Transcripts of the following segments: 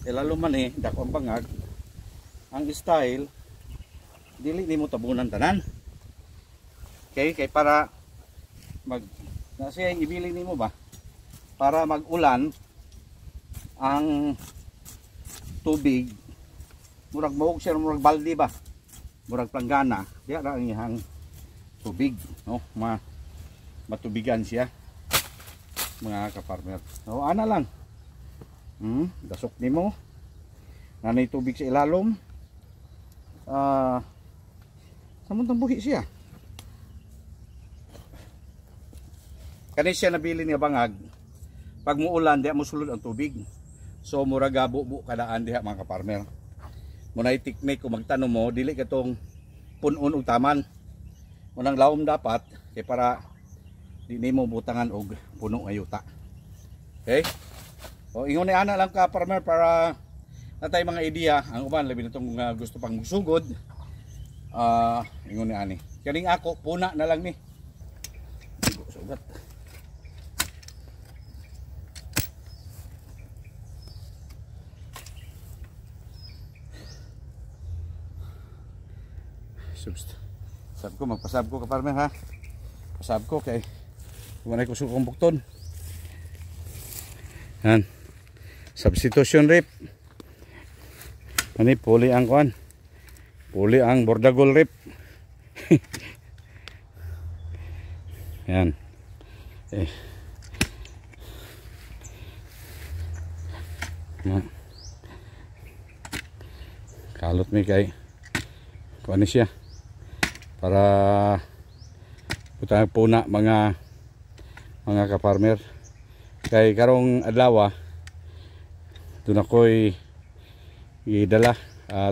Kaya lalo man dako ang bangag, ang style dili nimo tabunan tanan. Okay, kay para kasi ibili nimo ba para mag-ulan ang tubig, murag maog siya, murag balde ba, murag planggana, diya ra ang iyang tubig, no? Matubigan siya, mga ka-farmer. So ana lang, dasok nimo nanay tubig sa ilalom, samuntang buhi siya. Kani siya nabili niya bangag, pag muulan diya mo sulod ang tubig. So mura gabo kadaan diha mga ka-farmer. Munay technique kung magtanom mo, dili katong punon og taman. Munang lawom dapat kay para di nimo butangan og puno nga yuta. Okay? O ingon ni ana lang ka-farmer para natay mga ideya ang uban labi na tong gusto pang sugod. Ingon ni ani. Kaning ako puna na lang ni. Sugat. Sab ko, magpasab ko ka-farmer ha. Pasab ko kay wala ko sukong bukton. Yan. Substitution rip. Ani puli ang kuan. Puli ang bordagol rip. Yan. Kalot mi kay kuan siya. Para putang puna mga ka-farmer. Kay karong adlaw doon ako'y idala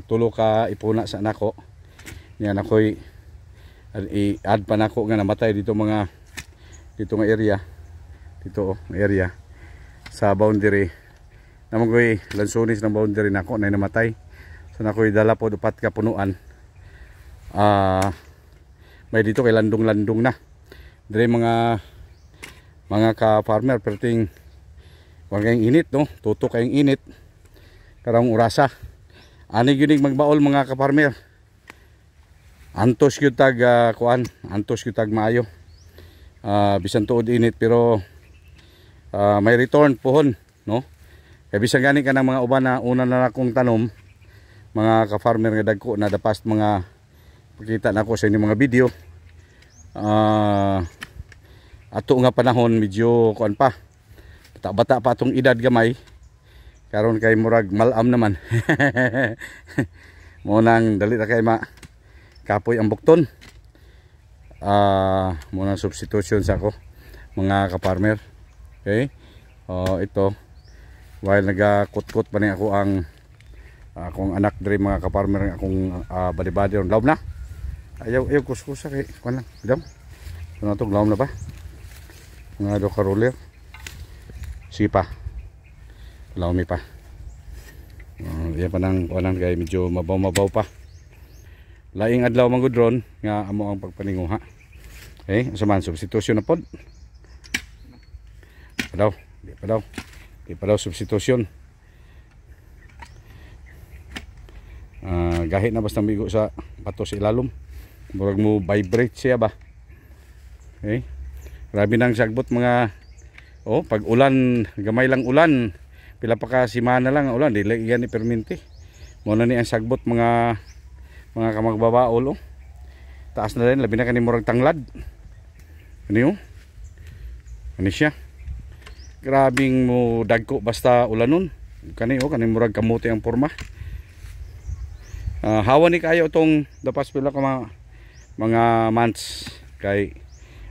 tulo ka ipuna sa nako. Yan ako'y i-add pa nako nga namatay dito nga area. Dito area sa boundary. Namang ko'y lansunis ng boundary nako na namatay. So nako'y dala po upat ka punuan. May dito kay landong-landong na. Dire mga ka-farmer perting wag kayong init no, tutok kayong init. Karong urasa. Ani gyud magbaol mga ka-farmer. Antos gyud tag kuan, antos gyud tag maayo. Bisan tuod init pero may return pohon no. Kay bisan gani kanang mga uban na una na akong tanom, mga ka-farmer nga dagko na the past mga pakita na ako sa inyong mga video. Ato nga panahon medyo kuan pa, bata-bata pa atong edad gamay. Karon kay murag malam naman. Mo nang dali ra kay kapoy ang bukton. Mo nang substitution sa ako mga ka-farmer. Okay? Ito while nagakut-kut pa ni ako ang akong anak diri mga ka-farmer, akong badi-badi ron laom na. Ayaw kuskusa kay kuan lang. Bidam. Ano to laom na ba? Mga do ka roller. Sige pa. Laomi pa. Iya pa nang kuan kay medyo mabaw-mabaw pa. Laing adlaw man gud ron nga amo ang pagpaninguha. Okay, usaman substitution na pod. Di pa daw substitution. Gahit na basta migo sa bato sa ilalom. Murag mo vibrate siya ba. Okay. Grabe nang sagbot mga pag ulan, gamay lang ulan. Pila pa ka simana lang ang ulan, dili yan ni perminti. Mo na ni ang sagbot mga kamagbabaol Taas na rin, labi na kani murag tanglad. Ano Ano siya? Grabing mo dagko basta ulanon. Kani murag kamuti ang porma. Hawa ni kayo itong dapas pila ka mga months kay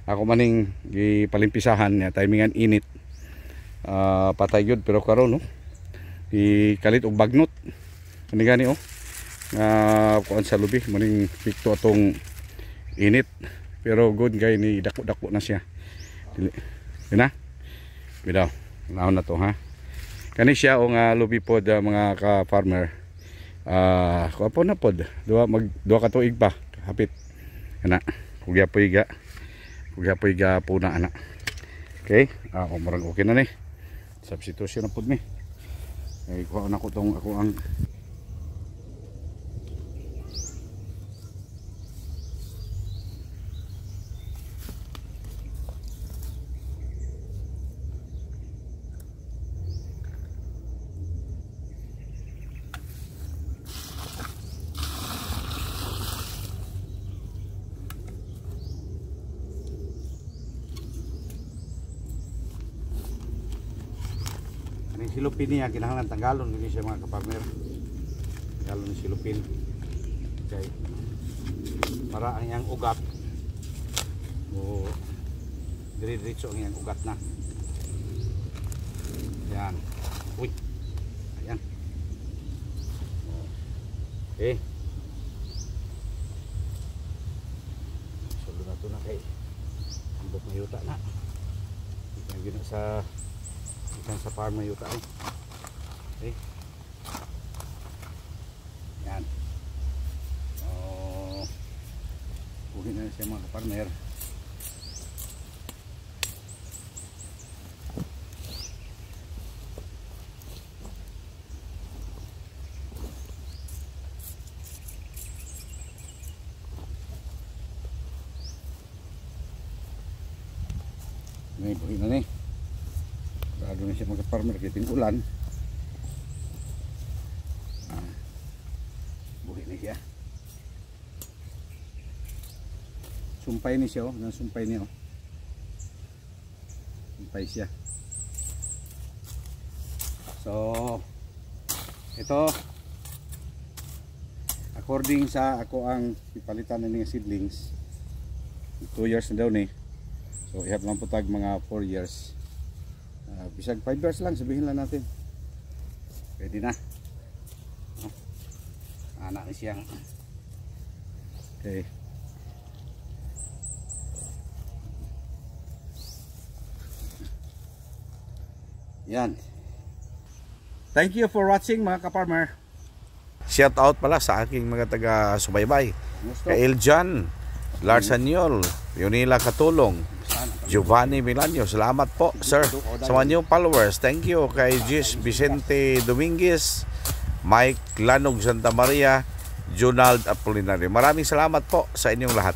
ako maning gipalimpisahan niya timingan init. Patay gyud pero karon ikalit og bagnot. Kani gani kuan sa lubi maning pikto atong init pero good gay ni dako-dako na siya. Dili. Ina. Bidaw. Naon na to ha. Kani siya nga lubi pod mga ka-farmer. Kuapo na pod. Duha ka tuig pa hapit. Ana. Kugya puiga puna ana. Okay? Murag okay na ni. Substitution na pod ni. Kay kuha na ko tong ako ang silupin niya, kinahanglan tanggalon gini siya mga kapartner. Tanggalon ni silupin. Okay. Para ang iyang ugat o dire-diretso ang iyang ugat na. Yan. Uy. Ayan. Okay. Solo na ito na kay ambot na yuta na. Ito na sa sa farm na yuta eh. Okay. Yan. Buhin na siya mga kapartner. May buhin na ni. Bago na siya magka-farmer kiting ulan. Buhi na siya. Sumpay ni siya, nasumpay niya. Sumpay siya. So ito according sa ako ang ipalitan na mga seedlings 2 years na daw ni. So ihap lang po tag mga 4 years. Bisag 5 years lang, sabihin lang natin. Pwede na. Anak ni siyang. Okay. Yan. Thank you for watching mga kaparmer. Shout out pala sa aking mga taga-subaybay. Kay Eljan, Lars Anyol, Yunila Katulong, Giovanni Milanio, salamat po sir sa mga new followers. Thank you kay Gis Vicente Dominguez, Mike Lanog Santa Maria, Jonald Apolinario. Maraming salamat po sa inyong lahat.